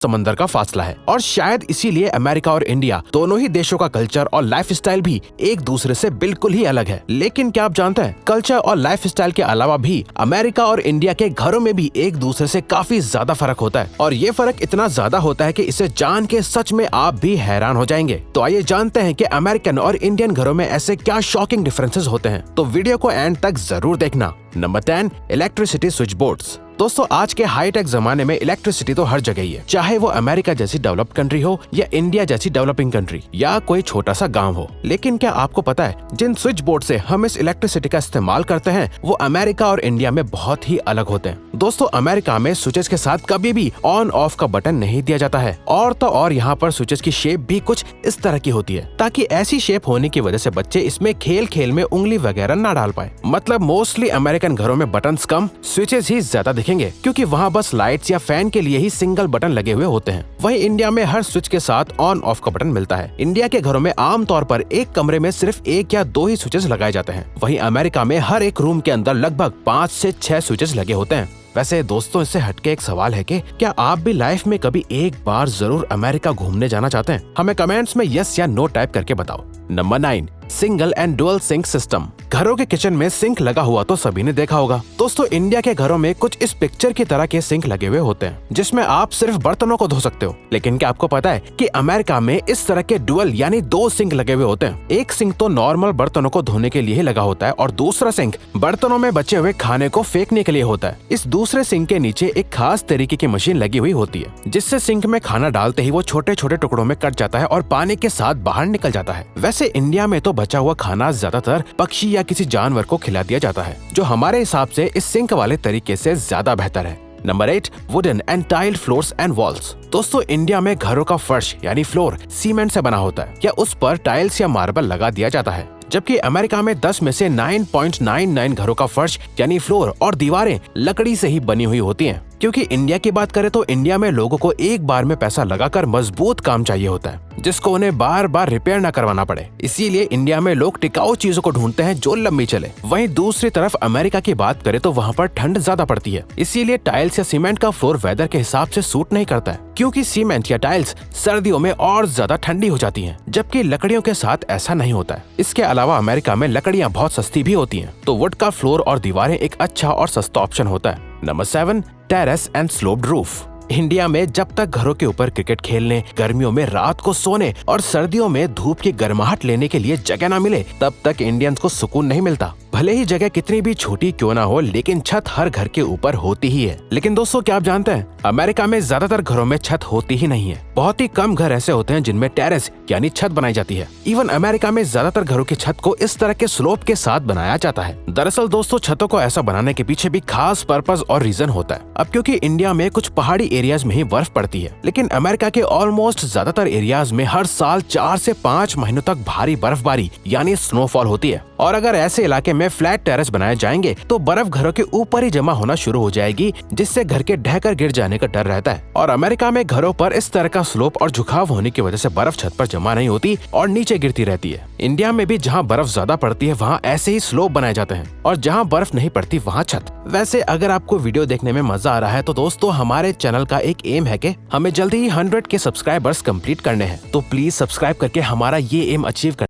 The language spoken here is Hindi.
समंदर का फासला है और शायद इसीलिए अमेरिका और इंडिया दोनों ही देशों का कल्चर और लाइफस्टाइल भी एक दूसरे से बिल्कुल ही अलग है। लेकिन क्या आप जानते हैं, कल्चर और लाइफस्टाइल के अलावा भी अमेरिका और इंडिया के घरों में भी एक दूसरे से काफी ज्यादा फर्क होता है और ये फर्क इतना ज्यादा होता है कि इसे जान के सच में आप भी हैरान हो जाएंगे। तो आइए जानते हैं कि अमेरिकन और इंडियन घरों में ऐसे क्या शॉकिंग डिफरेंसेस होते हैं। तो वीडियो को एंड तक जरूर देखना। Number 10, electricity switch boards. दोस्तों, आज के हाईटेक जमाने में इलेक्ट्रिसिटी तो हर जगह ही है, चाहे वो अमेरिका जैसी डेवलप्ड कंट्री हो या इंडिया जैसी डेवलपिंग कंट्री या कोई छोटा सा गांव हो। लेकिन क्या आपको पता है, जिन स्विच बोर्ड से हम इस इलेक्ट्रिसिटी का इस्तेमाल करते हैं वो अमेरिका और इंडिया में बहुत ही अलग होते हैं। दोस्तों, अमेरिका में स्विचेस के साथ कभी भी ऑन ऑफ का बटन नहीं दिया जाता है और तो और यहाँ पर स्विचेस की शेप भी कुछ इस तरह की होती है ताकि ऐसी शेप होने की वजह से बच्चे इसमें खेल खेल में उंगली वगैरह न डाल पाए। मतलब मोस्टली अमेरिकन घरों में बटन्स कम, स्विचेस ही ज्यादा दिखेंगे क्योंकि वहाँ बस लाइट्स या फैन के लिए ही सिंगल बटन लगे हुए होते हैं। वहीं इंडिया में हर स्विच के साथ ऑन ऑफ का बटन मिलता है। इंडिया के घरों में आमतौर पर एक कमरे में सिर्फ 1 या 2 ही स्विचेस लगाए जाते हैं। वहीं अमेरिका में हर एक रूम के अंदर लगभग 5 से 6 स्विचेस लगे होते हैं। वैसे दोस्तों, इससे हटके एक सवाल है कि क्या आप भी लाइफ में कभी एक बार जरूर अमेरिका घूमने जाना चाहते हैं? हमें कमेंट्स में यस या नो टाइप करके बताओ। Number 9, single and dual sink system. घरों के किचन में सिंक लगा हुआ तो सभी ने देखा होगा। दोस्तों, इंडिया के घरों में कुछ इस पिक्चर की तरह के सिंक लगे हुए होते हैं जिसमें आप सिर्फ बर्तनों को धो सकते हो। लेकिन क्या आपको पता है कि अमेरिका में इस तरह के डुअल यानी 2 सिंक लगे हुए होते हैं। एक सिंक तो नॉर्मल बर्तनों को धोने के लिए ही लगा होता है और दूसरा सिंक बर्तनों में बचे हुए खाने को फेंकने के लिए होता है। इस दूसरे सिंक के नीचे एक खास तरीके की मशीन लगी हुई होती है जिससे सिंक में खाना डालते ही वो छोटे छोटे टुकड़ों में कट जाता है और पानी के साथ बाहर निकल जाता है। वैसे इंडिया में तो बचा हुआ खाना ज्यादातर पक्षी या किसी जानवर को खिला दिया जाता है, जो हमारे हिसाब से इस सिंक वाले तरीके से ज्यादा बेहतर है। Number 8, wooden and tile floors and walls. दोस्तों, इंडिया में घरों का फर्श यानी फ्लोर सीमेंट से बना होता है या उस पर टाइल्स या मार्बल लगा दिया जाता है, जबकि अमेरिका में 10 में से 9.99 घरों का फर्श यानी फ्लोर और दीवारें लकड़ी से ही बनी हुई होती हैं। क्योंकि इंडिया की बात करें तो इंडिया में लोगों को एक बार में पैसा लगाकर मजबूत काम चाहिए होता है जिसको उन्हें बार बार रिपेयर न करवाना पड़े। इसीलिए इंडिया में लोग टिकाऊ चीजों को ढूंढते हैं जो लंबी चले। वहीं दूसरी तरफ अमेरिका की बात करें तो वहाँ पर ठंड ज्यादा पड़ती है, इसीलिए टाइल्स या सीमेंट का फ्लोर वेदर के हिसाब से सूट नहीं करता है, क्योंकि सीमेंट या टाइल्स सर्दियों में और ज्यादा ठंडी हो जाती हैं, जबकि लकड़ियों के साथ ऐसा नहीं होता है। इसके अलावा अमेरिका में लकड़ियाँ बहुत सस्ती भी होती हैं, तो वुड का फ्लोर और दीवारें एक अच्छा और सस्ता ऑप्शन होता है। Number 7, terrace and sloped roof. India में जब तक घरों के ऊपर क्रिकेट खेलने, गर्मियों में रात को सोने और सर्दियों में धूप की गर्माहट लेने के लिए जगह न मिले, तब तक इंडियंस को सुकून नहीं मिलता। भले ही जगह कितनी भी छोटी क्यों ना हो, लेकिन छत हर घर के ऊपर होती ही है। लेकिन दोस्तों, क्या आप जानते हैं, अमेरिका में ज्यादातर घरों में छत होती ही नहीं है। बहुत ही कम घर ऐसे होते हैं जिनमें टेरेस यानी छत बनाई जाती है। इवन अमेरिका में ज्यादातर घरों की छत को इस तरह के स्लोप के साथ बनाया जाता है। दरअसल दोस्तों, छतों को ऐसा बनाने के पीछे भी खास पर्पस और रीजन होता है। अब क्योंकि इंडिया में कुछ पहाड़ी एरियाज में ही बर्फ पड़ती है, लेकिन अमेरिका के ऑलमोस्ट ज्यादातर एरियाज में हर साल 4 से 5 महीनों तक भारी बर्फबारी यानी स्नोफॉल होती है। और अगर ऐसे इलाके में फ्लैट टेरेस बनाए जाएंगे तो बर्फ घरों के ऊपर ही जमा होना शुरू हो जाएगी, जिससे घर के ढहकर गिर जाने का डर रहता है। और अमेरिका में घरों पर इस तरह का स्लोप और झुकाव होने की वजह से बर्फ छत पर जमा नहीं होती और नीचे गिरती रहती है। इंडिया में भी जहाँ बर्फ ज्यादा पड़ती है वहाँ ऐसे ही स्लोप बनाए जाते हैं और जहाँ बर्फ नहीं पड़ती वहाँ छत। वैसे अगर आपको वीडियो देखने में मजा आ रहा है तो दोस्तों, हमारे चैनल का एक एम है कि हमें जल्दी ही 100 के सब्सक्राइबर्स कंप्लीट करने हैं, तो प्लीज सब्सक्राइब करके हमारा ये एम अचीव